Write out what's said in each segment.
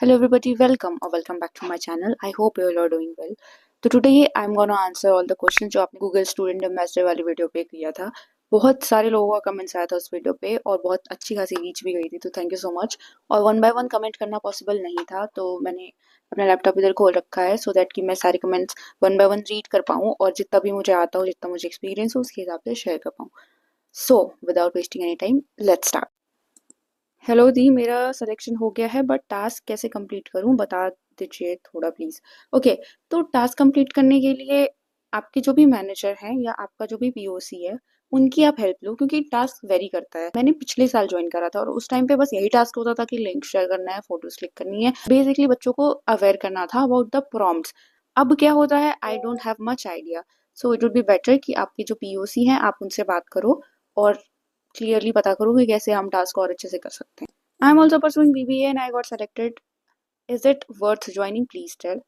Hello everybody, welcome or welcome back to my channel. I hope you all are doing well. तो today I'm gonna answer all the questions जो आपने Google Student Ambassador वाली video पे किया था. बहुत सारे लोगों का कमेंट्स आया था उस वीडियो पे और बहुत अच्छी खासी रीच भी गई थी, तो थैंक यू सो मच. और वन बाय वन कमेंट करना पॉसिबल नहीं था, तो मैंने अपना लैपटॉप इधर खोल रखा है सो दैट कि मैं सारे comments one by one read कर पाऊँ और जितना भी मुझे आता हो, जितना मुझे एक्सपीरियंस हो, उसके हिसाब से शेयर कर पाऊँ. So without wasting any time, let's start. Hello दी, मेरा सिलेक्शन हो गया है बट टास्क कैसे कंप्लीट करूं बता दीजिए थोड़ा प्लीज. ओके, तो टास्क कंप्लीट करने के लिए आपके जो भी मैनेजर हैं या आपका जो भी पीओसी है उनकी आप हेल्प लो, क्योंकि टास्क वेरी करता है. मैंने पिछले साल ज्वाइन करा था और उस टाइम पे बस यही टास्क होता था कि लिंक शेयर करना है, फोटोज क्लिक करनी है, बेसिकली बच्चों को अवेयर करना था अबाउट द प्रॉम्प्ट्स. अब क्या होता है, I don't have much idea, so it would be better कि आपके जो पीओसी हैं आप उनसे बात करो और क्लियरली पता करो कि कैसे हम टास्क और अच्छे से कर सकते हैं. I am also pursuing BBA and I got selected. Is it worth joining? Please tell.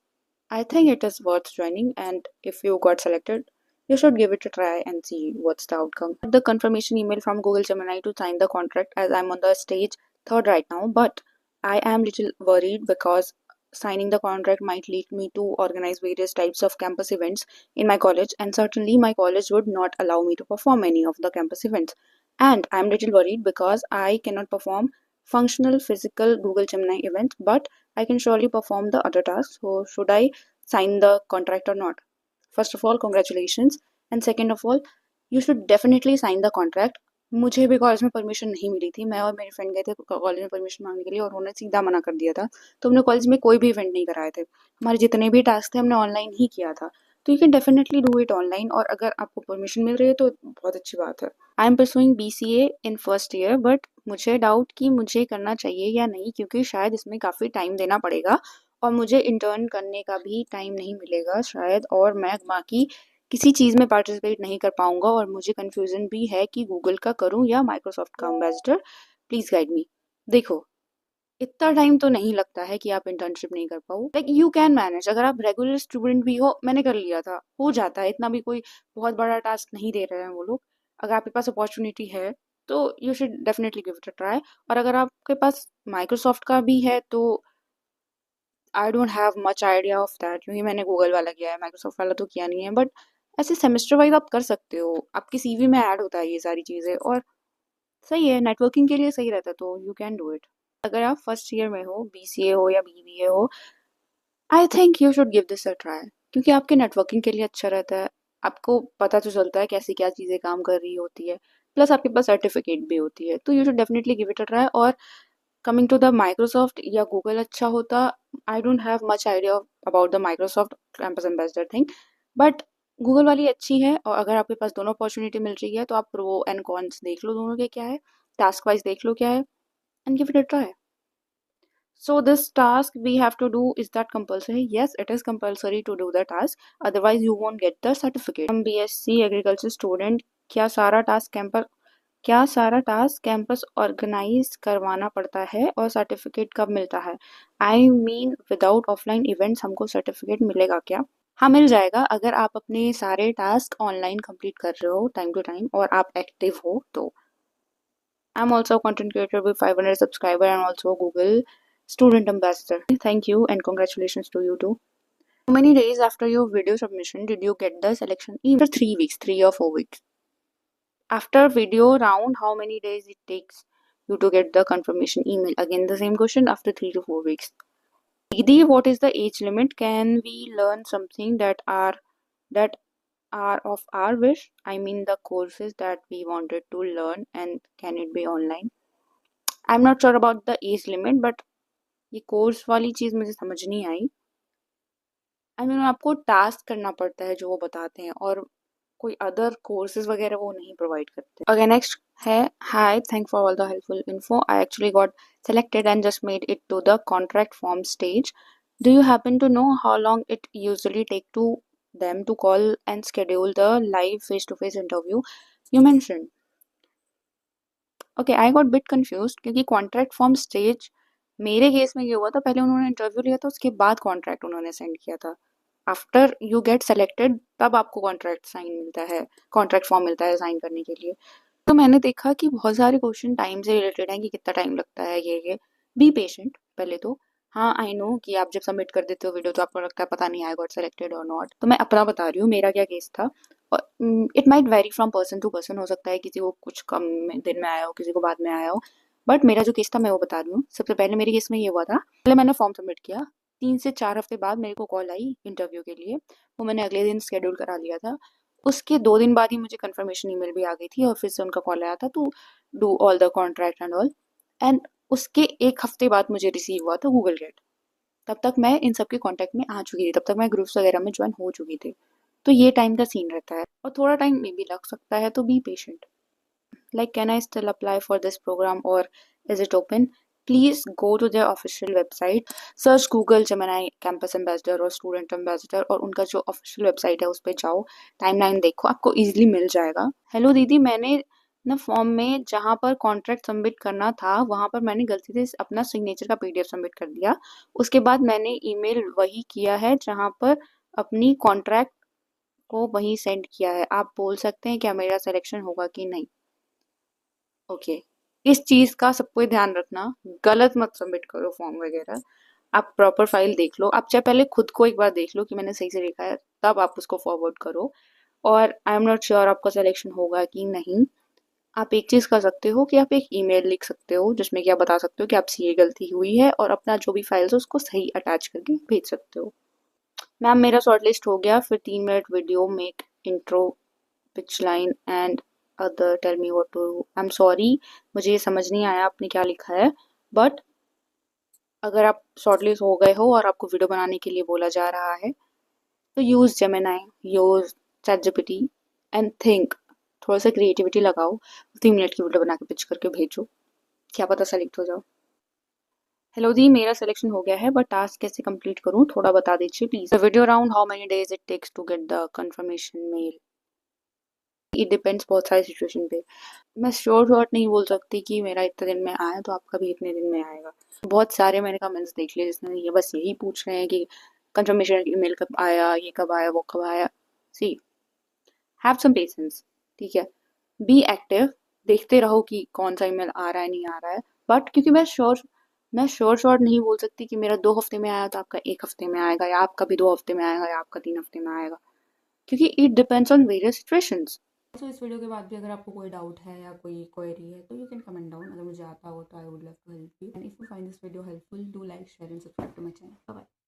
I think it is worth joining, and if you got selected, you should give it a try and see what's the outcome. The confirmation email from Google Gemini to sign the contract as I'm on the stage third right now, but I am little worried because signing the contract might lead me to organize various types of campus events in my college, and certainly my college would not allow me to perform any of the campus events. And I'm little worried because I cannot perform functional physical Google Gemini events, but I can surely perform the other tasks. So should I sign the contract or not? First of all, congratulations. And second of all, you should definitely sign the contract. मुझे भी college में permission नहीं मिली थी. मैं और मेरी friend गए थे कॉलेज में परमिशन मांगने के लिए और उन्होंने सीधा मना कर दिया था. तो हमने कॉलेज में कोई भी इवेंट नहीं कराए थे. हमारे जितने भी टास्क थे हमने ऑनलाइन ही किया था. तो you can definitely do it online, और अगर आपको परमिशन मिल रही है तो बहुत अच्छी बात है. I am pursuing BCA in first year, but मुझे डाउट कि मुझे करना चाहिए या नहीं, क्योंकि शायद इसमें काफ़ी टाइम देना पड़ेगा और मुझे इंटर्न करने का भी टाइम नहीं मिलेगा शायद, और मैं बाकी किसी चीज़ में पार्टिसिपेट नहीं कर पाऊंगा. और मुझे कंफ्यूजन भी है कि गूगल का करूं या माइक्रोसॉफ्ट का एम्बेसडर. Please guide me. देखो, इतना टाइम तो नहीं लगता है कि आप इंटर्नशिप नहीं कर पाओ. लाइक यू कैन मैनेज, अगर आप रेगुलर स्टूडेंट भी हो, मैंने कर लिया था, हो जाता है. इतना भी कोई बहुत बड़ा टास्क नहीं दे रहे हैं वो लोग. अगर आपके पास अपॉर्चुनिटी है तो you should definitely give it a try. और अगर आपके पास माइक्रोसॉफ्ट का भी है तो I don't have much idea of that, क्योंकि मैंने गूगल वाला किया है, माइक्रोसॉफ्ट वाला तो किया नहीं है. बट ऐसे सेमेस्टर वाइज आप कर सकते हो, आपकी सीवी में ऐड होता है ये सारी चीज़ें, और सही है, नेटवर्किंग के लिए सही रहता है, तो यू कैन डू इट. अगर आप फर्स्ट ईयर में हो, बीसीए हो या बीबीए हो, I think you should give this a try, क्योंकि आपके नेटवर्किंग के लिए अच्छा रहता है. आपको पता तो चलता है कैसी क्या चीज़ें काम कर रही होती है, प्लस आपके पास सर्टिफिकेट भी होती है, तो you should definitely give it a try. और कमिंग टू द माइक्रोसॉफ्ट या गूगल अच्छा होता, I don't have much idea about the Microsoft campus ambassador thing, but Google वाली अच्छी है. और अगर आपके पास दोनों अपॉर्चुनिटी मिल रही है तो आप प्रो एंड कॉन्स देख लो दोनों के क्या है, टास्क वाइज देख लो क्या है, and give it a try. So this task we have to do, is that compulsory? Yes, it is compulsory to do the task. Otherwise you won't get the certificate. हम BSc agriculture student, क्या सारा task campus organise करवाना पड़ता है और certificate कब मिलता है? I mean without offline events हमको सर्टिफिकेट मिलेगा क्या? हाँ, मिल जाएगा अगर आप अपने सारे टास्क ऑनलाइन कंप्लीट कर रहे हो टाइम टू टाइम और आप एक्टिव हो तो. I'm also a content creator with 500 subscribers and also a Google Student Ambassador. Thank you and congratulations to you too. How many days after your video submission did you get the selection email? After 3 weeks, 3 or 4 weeks. After video round, how many days it takes you to get the confirmation email? Again, the same question, after 3 to 4 weeks. Didi, what is the age limit? Can we learn something that are of our wish? I mean the courses that we wanted to learn, and can it be online? I am not sure about the age limit, but ये course वाली चीज़ मुझे समझ नहीं आई. I mean आपको task करना पड़ता है जो वो बताते हैं, और कोई अदर कोर्सेज वगैरह वो नहीं प्रोवाइड करते. अगेन नेक्स्ट है, hi, thank for all the helpful info. I actually got selected and just made it to the contract form stage. Do you happen to know how long it usually take to them to call and schedule the live face-to-face interview you mentioned? Okay, I got bit confuse, क्योंकि contract form stage मेरे case में ये हुआ था, पहले उन्होंने interview लिया था, उसके बाद कॉन्ट्रैक्ट उन्होंने सेंड किया था. आफ्टर यू गेट सेलेक्टेड तब आपको कॉन्ट्रैक्ट साइन मिलता है, कॉन्ट्रैक्ट फॉर्म मिलता है साइन करने के लिए. तो मैंने देखा कि बहुत सारे क्वेश्चन टाइम से रिलेटेड हैं कि कितना टाइम लगता है, ये बी पेशेंट पहले तो. हाँ आई नो कि आप जब सबमिट कर देते हो वीडियो तो आपको लगता है पता नहीं आई गॉट सेलेक्टेड और नॉट। तो मैं अपना बता रही हूँ मेरा क्या केस था। और it might vary from person to person, हो सकता है किसी को कुछ कम दिन में आया हो, किसी को बाद में आया हो। बट मेरा जो केस था मैं वो बता रही हूँ। सबसे पहले मेरे केस में ये हुआ था, पहले मैंने फॉर्म सबमिट किया, 3 से 4 हफ्ते बाद मेरे को कॉल आई इंटरव्यू के लिए। वो मैंने अगले दिन शेड्यूल करा लिया था। उसके 2 दिन बाद ही मुझे कंफर्मेशन ईमेल भी आ गई थी और फिर से उनका कॉल आया था to do all the contract and all. And उसके 1 हफ्ते बाद मुझे रिसीव हुआ था गूगल गेट। तब तक मैं इन सब के कांटेक्ट में आ चुकी थी, तब तक मैं ग्रुप्स वगैरह में ज्वाइन हो चुकी थी। तो ये टाइम का सीन रहता है और थोड़ा टाइम मे भी लग सकता है, तो be patient. Like, can I still apply for this program or is it open? Please go to their official website, search Google Gemini Campus Ambassador और Student Ambassador और उनका जो ऑफिशियल वेबसाइट है उस पर जाओ, टाइमलाइन देखो, आपको इजीली मिल जाएगा। हेलो दीदी, मैंने ना फॉर्म में जहाँ पर कॉन्ट्रैक्ट सबमिट करना था वहाँ पर मैंने गलती से अपना सिग्नेचर का पीडीएफ सबमिट कर दिया। उसके बाद मैंने ईमेल वही किया है जहाँ पर अपनी कॉन्ट्रैक्ट को वहीं सेंड किया है। आप बोल सकते हैं क्या मेरा सिलेक्शन होगा कि नहीं? ओके, इस चीज का सबको ध्यान रखना, गलत मत सबमिट करो फॉर्म वगैरह। आप प्रॉपर फाइल देख लो, आप चाहे पहले खुद को एक बार देख लो कि मैंने सही से लिखा है, तब आप उसको फॉरवर्ड करो। और आई एम नॉट श्योर आपका सिलेक्शन होगा कि नहीं। आप एक चीज कर सकते हो कि आप एक ईमेल लिख सकते हो जिसमें कि आप बता सकते हो कि आपसे ये गलती हुई है और अपना जो भी फाइल्स है उसको सही अटैच करके भेज सकते हो। मैम मेरा शॉर्ट लिस्ट हो गया, फिर 3 minute video, make intro, pitch line and other, tell me what to do. I am sorry, मुझे ये समझ नहीं आया आपने क्या लिखा है। बट अगर आप शॉर्टलिस्ट हो गए हो और आपको वीडियो बनाने के लिए बोला जा रहा है तो use Gemini, use chat GPT and think, थोड़ा सा क्रिएटिविटी लगाओ, 3 मिनट की वीडियो बना के पिच करके भेजो, क्या पता सेलेक्ट हो जाओ। हेलो दी, मेरा सिलेक्शन हो गया है बट टास्क कैसे कंप्लीट करूं थोड़ा बता दीजिए please. Video round, how many days it takes to get the confirmation mail? It depends बहुत सारी सिचुएशन पे। मैं श्योर शॉट नहीं बोल सकती कि मेरा इतने दिन में आया तो आपका भी इतने दिन में आएगा। बहुत सारे मैंने कमेंट्स देख लिए जिसमें ये बस यही पूछ रहे हैं कि कंफर्मेशन ईमेल कब आया, ये कब आया, वो कब आया। सी, हैव सम पेशेंस, ठीक है। बी एक्टिव, देखते रहो कि कौन सा ईमेल आ रहा है नहीं आ रहा है। बट क्योंकि मैं श्योर शॉट नहीं बोल सकती कि मेरा 2 हफ्ते में आया तो आपका 1 हफ्ते में आएगा, या आपका भी 2 हफ्ते में आएगा, या आपका 3 हफ्ते में आएगा, क्योंकि it depends on various situations. तो इस वीडियो के बाद भी अगर आपको कोई डाउट है या कोई क्वेरी है तो यू कैन कमेंट डाउन, अगर मुझे आता हो तो I would love to help you. And if you find this video helpful, do like, share and subscribe to my channel. Bye bye.